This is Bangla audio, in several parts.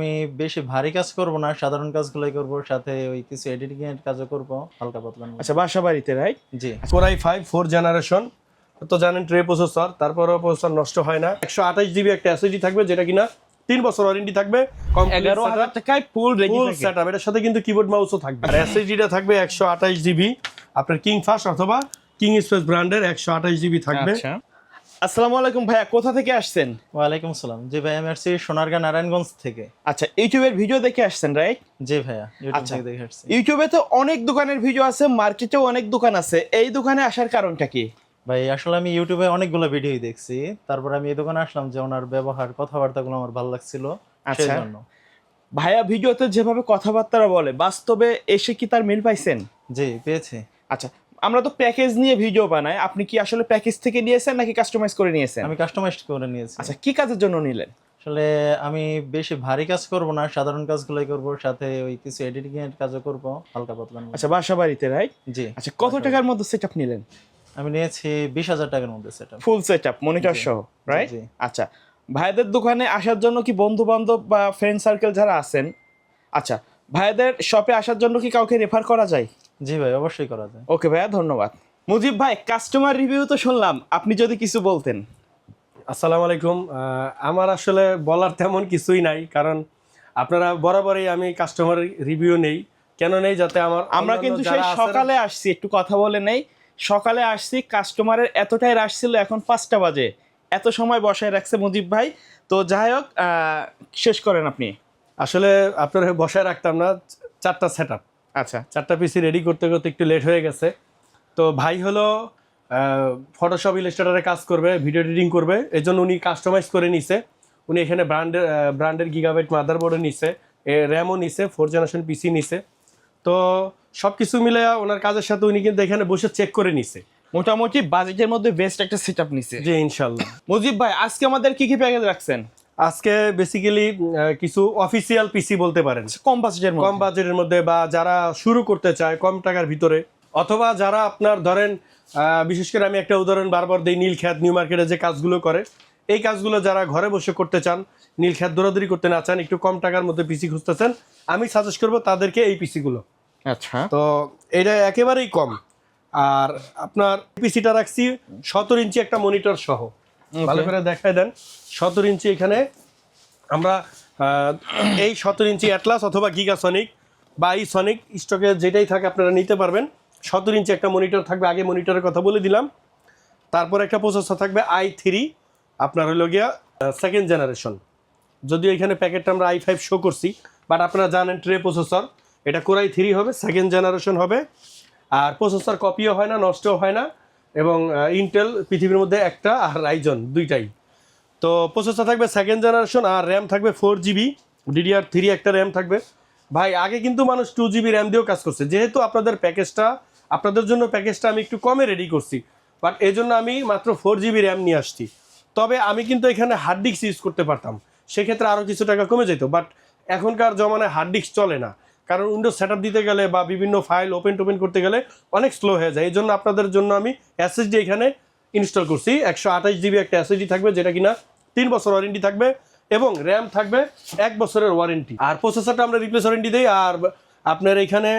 আমি বেশি ভারী কাজ করব না, সাধারণ কাজগুলোই করব, সাথে ওই কিছু এডিটিং এর কাজও করব হালকা পাতলার মধ্যে। আচ্ছা, বাসা বাড়িতে রাইট? জি। Core i5 4 জেনারেশন, তো জানেন ট্রে প্রসেসর, তারপরেও প্রসেসর নষ্ট হয় না। 128 জিবি একটা এসএসডি থাকবে, যেটা কিনা 3 বছর ওয়ারেন্টি থাকবে। 11,000 টাকায় ফুল রেডি ফুল থাকে। সেটআপ, এটার সাথে কিন্তু কিবোর্ড মাউসও থাকবে। আর এসএসডিটা থাকবে 128 জিবি, আপনার কিং ফাস্ট অথবা কিং স্পেস ব্র্যান্ডের 128 জিবি থাকবে। আচ্ছা, আসসালামু আলাইকুম ভাইয়া, কোথা থেকে আসছেন? ওয়ালাইকুম আসসালাম। জি ভাই, আমি আসছি সোনারগাঁ নারায়ণগঞ্জ থেকে। আচ্ছা, ইউটিউবের ভিডিও দেখে আসছেন রাইট? জি ভাইয়া, ইউটিউব আচ্ছা। থেকে দেখে আসছি। ইউটিউবে তো অনেক দোকানের ভিডিও আছে, মার্কেটেও অনেক দোকান আছে, এই দোকানে আসার কারণটা কি? ভাই আসলে আমি ইউটিউবে অনেকগুলো ভিডিওই দেখছি, তারপর আমি এই দোকানে আসলাম যে ওনার ব্যবহার কথাবার্তাগুলো আমার ভালো লাগছিল, আচ্ছা। সেজন্য। ভাইয়া ভিডিওতে যেভাবে কথাবার্তা বলে, বাস্তবে এসে কি তার মিল পাইছেন? জি, পেয়েছি। আচ্ছা, আমরা তো প্যাকেজ নিয়ে ভিডিও বানাই, আপনি কি আসলে প্যাকেজ থেকে নিয়েছেন নাকি কাস্টমাইজ করে নিয়েছেন? আমি কাস্টমাইজ করে নিয়েছি। আচ্ছা, কি কাজের জন্য নিলেন? আসলে আমি বেশি ভারী কাজ করব না, সাধারণ কাজগুলোই করব, সাথে ওই কিছু এডিটিং এর কাজও করব হালকা পাতলার মধ্যে। আচ্ছা, বাসা বাড়িতে রাইট? জি। আচ্ছা, কত টাকার মধ্যে সেটআপ নিলেন? আমি নিয়েছি 20,000 টাকার মধ্যে সেটআপ। ফুল সেটআপ মনিটর জি, সহ রাইট? জি। আচ্ছা, ভাইদের দোকানে আসার জন্য কি বন্ধু বান্ধব বা ফ্রেন্ড সার্কেল যারা আছেন, আচ্ছা, ভাইদের শপে আসার জন্য কি কাউকে রেফার করা যায়? জি ভাই, অবশ্যই করা যায়। ওকে ভাইয়া, ধন্যবাদ। মুজিব ভাই, কাস্টমার রিভিউ তো শুনলাম, আপনি যদি কিছু বলতেন। আসসালামু আলাইকুম। আমার আসলে বলার তেমন কিছুই নাই, কারণ আপনারা বরাবরই আমি কাস্টমার রিভিউ নেই। কেন নেই? যাতে আমরা অন্যান্য কিন্তু যারা সেই আছেন- সকালে আসছি, একটু কথা বলে নেই। সকালে আসছি, কাস্টমারের এতটাই রাশ ছিল, এখন 5টা বাজে, এত সময় বসায় রাখছে মুজিব ভাই। তো যাই হোক, শেষ করেন আপনি। আসলে আপনারা বসায় রাখতাম না, 4টা সেটআপ, আচ্ছা 4টা পিসি রেডি করতে করতে একটু লেট হয়ে গেছে। তো ভাই হলো ফটোশপ ইলাস্ট্রেটরে কাজ করবে, ভিডিও এডিটিং করবে, এই জন্য উনি কাস্টমাইজ করে নিছে। উনি এখানে ব্র্যান্ডের গিগাবাইট মাদারবোর্ডও নিছে, র্যামও নিছে, 4 জেনারেশন পিসি নিছে। তো সব কিছু মিলে ওনার কাজের সাথে উনি কিন্তু এখানে বসে চেক করে নিছে। মোটামুটি বাজেটের মধ্যে বেস্ট একটা সেটআপ নিছে। জি ইনশাল্লাহ। মুজিব ভাই, আজকে আমাদের কি কি প্যাকেজ রাখছেন? আজকে বেসিক্যালি কিছু অফিসিয়াল পিসি বলতে পারেন, কম বাজেটের কম মধ্যে। বাজেটের মধ্যে, বা যারা শুরু করতে চায় কম টাকার ভিতরে, অথবা যারা আপনার ধরেন বিশেষ করে আমি একটা উদাহরণ বারবার দিই, নীলখ্যাত নিউ মার্কেটে যে কাজগুলো করে, এই কাজগুলো যারা ঘরে বসে করতে চান, নীলখ্যাত দৌড়াদৌড়ি করতে না চান, একটু কম টাকার মধ্যে পিসি খুঁজতেছেন, আমি সাজেস্ট করবো তাদেরকে এই পিসিগুলো। আচ্ছা, তো এটা একেবারেই কম। আর আপনার পিসিটা রাখছি 17 ইঞ্চি একটা মনিটর সহ, ভালো করে দেখায় দেন। 17 ইঞ্চি এখানে আমরা এই 17 ইঞ্চি অ্যাটলাস অথবা গিগাসনিক বা এই সনিক স্টকে যেটাই থাকে আপনারা নিতে পারবেন। 17 ইঞ্চি একটা মনিটর থাকবে, আগে মনিটরের কথা বলে দিলাম। তারপর একটা প্রসেসর থাকবে i3, আপনার হলো গিয়া 2nd জেনারেশন, যদিও এখানে প্যাকেটটা আমরা i5 শো করছি, বাট আপনারা জানেন ট্রে প্রসেসর, এটা Core i3 হবে, 2nd জেনারেশন হবে। আর প্রসেসর কপিও হয় না, নষ্টও হয় না, এবং ইন্টেল পৃথিবীর মধ্যে একটা, আর রাইজন দুইটাই। তো প্রসেসর থাকবে 2nd জেনারেশন, আর র্যাম থাকবে 4 জিবি, DDR3 একটা র্যাম থাকবে। ভাই আগে কিন্তু মানুষ 2 জিবি র্যাম দিয়েও কাজ করছে, যেহেতু আপনাদের জন্য প্যাকেজটা আমি একটু কমে রেডি করছি, বাট এই জন্য আমি মাত্র 4 জিবি র্যাম নিয়ে আসছি। তবে আমি কিন্তু এখানে হার্ড ডিস্ক ইউজ করতে পারতাম, সেক্ষেত্রে আরও কিছু টাকা কমে যেত, বাট এখনকার জমানায় হার্ড ডিস্ক চলে না, কারণ উইন্ডোজ সেটআপ দিতে গেলে বা বিভিন্ন ফাইল ওপেন করতে গেলে অনেক স্লো হয়ে যায়। এই জন্য আপনাদের জন্য আমি এসএসডি এখানে ইনস্টল করছি। 128 জিবি একটা এসএসডি থাকবে, যেটা কিনা 3 বছর ওয়ারেন্টি থাকবে, এবং র্যাম থাকবে 1 বছরের ওয়ারেন্টি। আর প্রসেসরটা আমরা রিপ্লেস ওয়ারেন্টি দিই। আর আপনার এখানে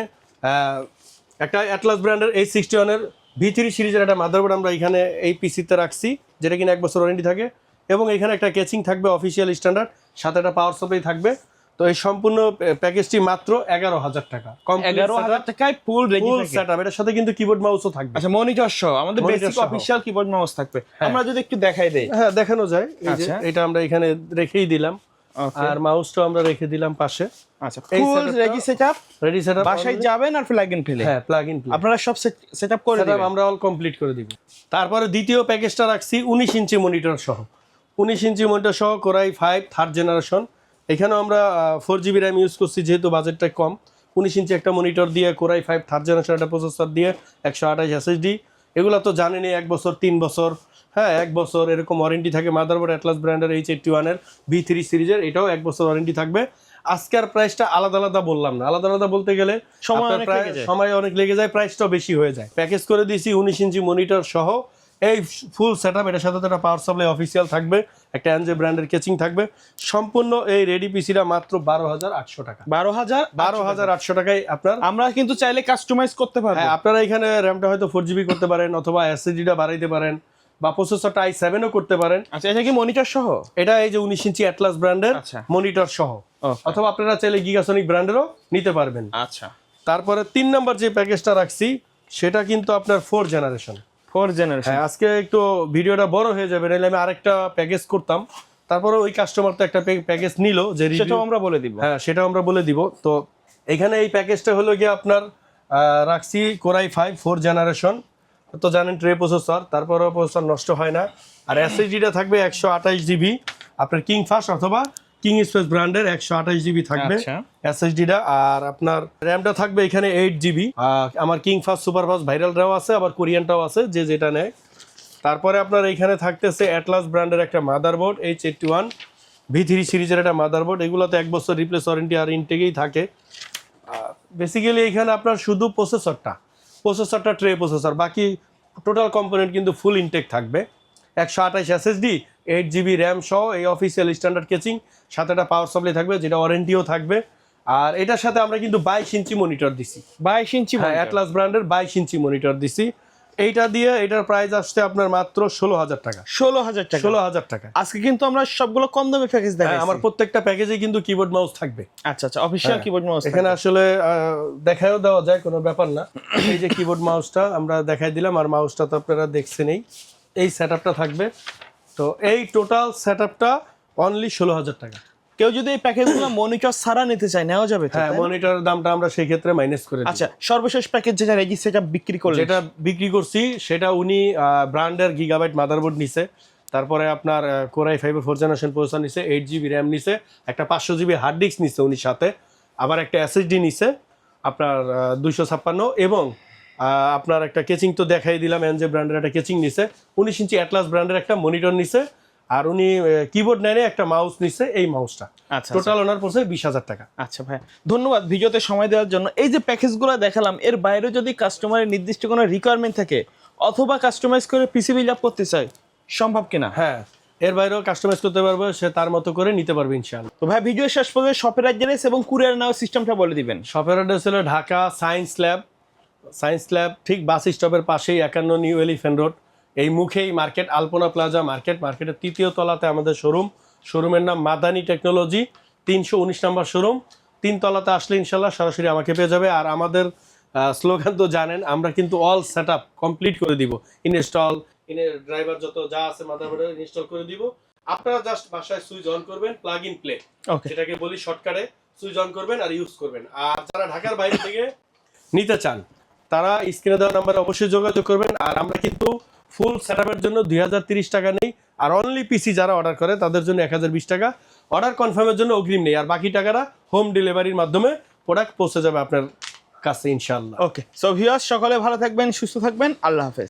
একটা অ্যাটলাস ব্র্যান্ডের H61 এর V3 সিরিজের একটা মাদারবোর্ড আমরা এখানে এই পিসিতে রাখছি, যেটা কিনা 1 বছর ওয়ারেন্টি থাকে, এবং এখানে একটা কেচিং থাকবে অফিসিয়াল স্ট্যান্ডার্ড, সাথে একটা পাওয়ার সাপ্লাই থাকবে। তো এই সম্পূর্ণ প্যাকেজটি মাত্র 11,000 টাকা। 11,000 টাকায় ফুল রেডি ফুল থাকে। সেটআপ, এটার সাথে কিন্তু কিবোর্ড মাউসও থাকবে। আচ্ছা, মনিটর সহ আমাদের Monitor বেসিক সহ। অফিশিয়াল কিবোর্ড মাউস থাকবে। আমরা যদি একটু দেখাই দেই। হ্যাঁ, দেখানো যায়। এই যে আচ্ছা। এটা আমরা এখানে রেখেই দিলাম, Okay. আর মাউসটাও আমরা রেখে দিলাম পাশে। আচ্ছা, এই ফুল setup-টা- রেডি সেটআপ। রেডি সেটআপ, বাসায় যাবেন আর প্লাগ ইন ফেলে হ্যাঁ প্লাগ ইন আপনারা সব সেটআপ করে সেটআপ দিবেন। আমরা অল কমপ্লিট করে দিব। তারপরে দ্বিতীয় প্যাকেজটা রাখছি 19 ইঞ্চি মনিটর সহ, 19 ইঞ্চি মনিটর সহ Core i5 3rd জেনারেশন। এখানেও আমরা 4 জিবি র্যাম ইউজ করছি, যেহেতু বাজেটটা কম। 19 ইঞ্চি একটা মনিটর দিয়ে Core i5 3rd জেনারেশন একটা প্রসেসর দিয়ে 128 এসএসডি, এগুলো তো জানেনই, 1 বছর 3 বছর, হ্যাঁ 1 বছর এরকম ওয়ারেন্টি থাকে। মাদারবোর্ড অ্যাটলাস ব্র্যান্ডের H81 এর V3 সিরিজের, এটাও 1 বছর ওয়ারেন্টি থাকবে। আজকের প্রাইসটা আলাদা আলাদা বললাম না, আলাদা আলাদা বলতে গেলে সময় আপনার অনেক প্রায় লেগে যায়। সময় অনেক লেগে যায়, প্রাইসটাও বেশি হয়ে যায়। প্যাকেজ করে দিয়েছি 19 ইঞ্চি মনিটর সহ এই ফুল সেটআপ, এটার সাথে তো একটা পাওয়ার সাপ্লাই অফিসিয়াল থাকবে, একটা এনজে ব্র্যান্ডের কেচিং থাকবে। সম্পূর্ণ এই রেডি পিসিটা মাত্র 12,800 টাকা। 12,800 টাকায় আপনার। আমরা কিন্তু চাইলে কাস্টমাইজ করতে পারবো। হ্যাঁ, আপনারা এখানে র্যামটা হয়তো 4GB করতে পারেন, অথবা এসএসডিটা বাড়াইতে পারেন, বা প্রসেসরটা i7ও করতে পারেন। আচ্ছা, এটা কি মনিটর সহ? এটা এই যে 19 ইঞ্চি অ্যাটলাস ব্র্যান্ডের আচ্ছা। মনিটর সহ, অথবা আপনারা চাইলে গিগাসনিক ব্র্যান্ডেরও নিতে পারবেন। আচ্ছা, তারপরে 3 নাম্বার যে প্যাকেজটা রাখছি সেটা কিন্তু আপনার 4 জেনারেশন। হ্যাঁ, আজকে একটু ভিডিওটা বড় হয়ে যাবে, নাহলে আমি আরেকটা প্যাকেজ করতাম। তারপরে ওই কাস্টমার তো একটা প্যাকেজ নিল, যে সেটাও আমরা বলে দিব। হ্যাঁ, সেটাও আমরা বলে দিব। তো এখানে এই প্যাকেজটা হলো গিয়ে আপনার রাখছি কোরাই 5 4 জেনারেশন, তো জানেন ট্রে প্রসেসর, তারপরেও প্রসেসর নষ্ট হয় না। আর এসএসডিটা থাকবে 128GB, আপনার কিং ফাস্ট অথবা কিং স্পেস ব্র্যান্ডের 128GB থাকবে এসএসডিটা। আর আপনার র্যামটা থাকবে এখানে 8GB। আমার কিং ফাস্ট সুপার ফাস্ট ভাইরালটাও আছে, আবার কোরিয়ানটাও আছে, যে যেটা নেয়। তারপরে আপনার এখানে থাকতেছে অ্যাটলাস ব্র্যান্ডের একটা মাদারবোর্ড, H81 V3 সিরিজের একটা মাদারবোর্ড। এগুলোতে 1 বছর রিপ্লেস ওয়ারেন্টি আর ইনটেকেই থাকে। বেসিক্যালি এখানে আপনার শুধু প্রসেসরটা ট্রে প্রসেসর, বাকি টোটাল কম্পোনেন্ট কিন্তু ফুল ইনটেক থাকবে। 128 এসএসডি, 8GB র্যাম সহ, এই অফিসিয়াল স্ট্যান্ডার্ড কেচিং, সাথে একটা পাওয়ার সাপ্লাই থাকবে, যেটা ওয়ারেন্টিও থাকবে। আর এটার সাথে আমরা কিন্তু 22 ইঞ্চি মনিটর দিছি। 22 ইঞ্চি? হ্যাঁ, অ্যাটলাস ব্র্যান্ডের 22 ইঞ্চি মনিটর দিছি। এইটা দিয়ে এটার প্রাইস আসছে আপনার মাত্র 16,000 টাকা। 16,000 টাকা। আজকে কিন্তু আমরা সবগুলো কম দামে প্যাকেজ দেখাই। আমার প্রত্যেকটা প্যাকেজে কিন্তু কিবোর্ড মাউস থাকবে। আচ্ছা, অফিশিয়াল কিবোর্ড মাউস এখানে আসলে দেখায়ও দেওয়া যায়, কোনো ব্যাপার না। এই যে কিবোর্ড মাউসটা আমরা দেখাই দিলাম, আর মাউসটা তো আপনারা দেখছেনই। এই সেটআপটা থাকবে। তো এই টোটাল সেটআপটা অনলি 16,000 টাকা। কেউ যদি এই প্যাকেজগুলো মনিটর ছাড়া নিতে চায়, নেওয়া যাবে? হ্যাঁ, মনিটরের দামটা আমরা সেই ক্ষেত্রে মাইনাস করে দিই। আচ্ছা, সর্বশেষ প্যাকেজ যেটা রেজি সেটা বিক্রি করলে, যেটা বিক্রি করছি সেটা উনি ব্র্যান্ডের গিগাবাইট মাদারবোর্ড নিছে, তারপরে আপনার কোরাই 5 4 জেনারেশন প্রসেসর নিছে, 8GB র্যাম নিছে, একটা 500GB হার্ড ডিস্ক নিছে উনি, সাথে আবার একটা এসএসডি নিছে আপনার 256, এবং আপনার একটা কেচিং তো দেখাই দিলাম, এনজে ব্র্যান্ডের একটা কেচিং নিছে, 19 ইঞ্চি অ্যাটলাস ব্র্যান্ডের একটা মনিটর নিছে, আর উনি কিবোর্ড নেয় একটা মাউস নিছে, এই মাউসটা। আচ্ছা, টোটাল ওনার পড়ছে 20,000 টাকা। আচ্ছা ভাই, ধন্যবাদ ভিডিওতে সময় দেওয়ার জন্য। এই যে প্যাকেজগুলো দেখালাম, এর বাইরে যদি কাস্টমারের নির্দিষ্ট কোনো রিকোয়ারমেন্ট থাকে অথবা কাস্টমাইজ করে পিসি বিল্ড আপ করতে চায়, সম্ভব কিনা? হ্যাঁ, এর বাইরেও কাস্টমাইজ করতে পারবে, সে তার মতো করে নিতে পারবে ইনশাআল্লাহ। তো ভাই, ভিডিও শেষ পর্যন্ত শপের অ্যাড্রেস এবং কুরিয়ার নেওয়ার সিস্টেমটা বলে দিবেন। শপের অ্যাড্রেস হলো ঢাকা সায়েন্স ল্যাব ঠিক বাস স্টপের পাশেই 51 নিউ এলিফ্যান্ট রোড, এই মুখেই মার্কেট, আলপনা প্লাজা মার্কেটের 3য় তলাতে আমাদের শোরুমের নাম মাদানী টেকনোলজি, 319 নম্বর শোরুম। 3 তলাতে আসলে ইনশাল্লাহ সরাসরি আমাকে পেয়ে যাবে। আর আমাদের স্লোগান তো জানেন, আমরা কিন্তু অল সেটআপ কমপ্লিট করে দিব, ইনস্টল ড্রাইভার যত যা আছে মাদারবোর্ডে ইনস্টল করে দিব। আপনারা জাস্ট বাসায় সুইচ অন করবেন, প্লাগ ইন প্লে, যেটাকে বলি শর্টকাটে, সুইচ অন করবেন আর ইউজ করবেন। আর যারা ঢাকার বাইরে থেকে নিতে চান তারা স্ক্রিনে দেওয়া নাম্বারে অবশ্যই যোগাযোগ করবেন। আর আমরা কিন্তু ফুল সেটআপের জন্য 2030 টাকা নেই, আর অনলি পিসি যারা অর্ডার করে তাদের জন্য 1020 টাকা। অর্ডার কনফার্মের জন্য অগ্রিম নেই, আর বাকি টাকাটা হোম ডেলিভারির মাধ্যমে প্রোডাক্ট পৌঁছে যাবে আপনার কাছে ইনশাআল্লাহ। ওকে, সো ভিউয়ার্স, সকলে ভালো থাকবেন, সুস্থ থাকবেন, আল্লাহ হাফেজ।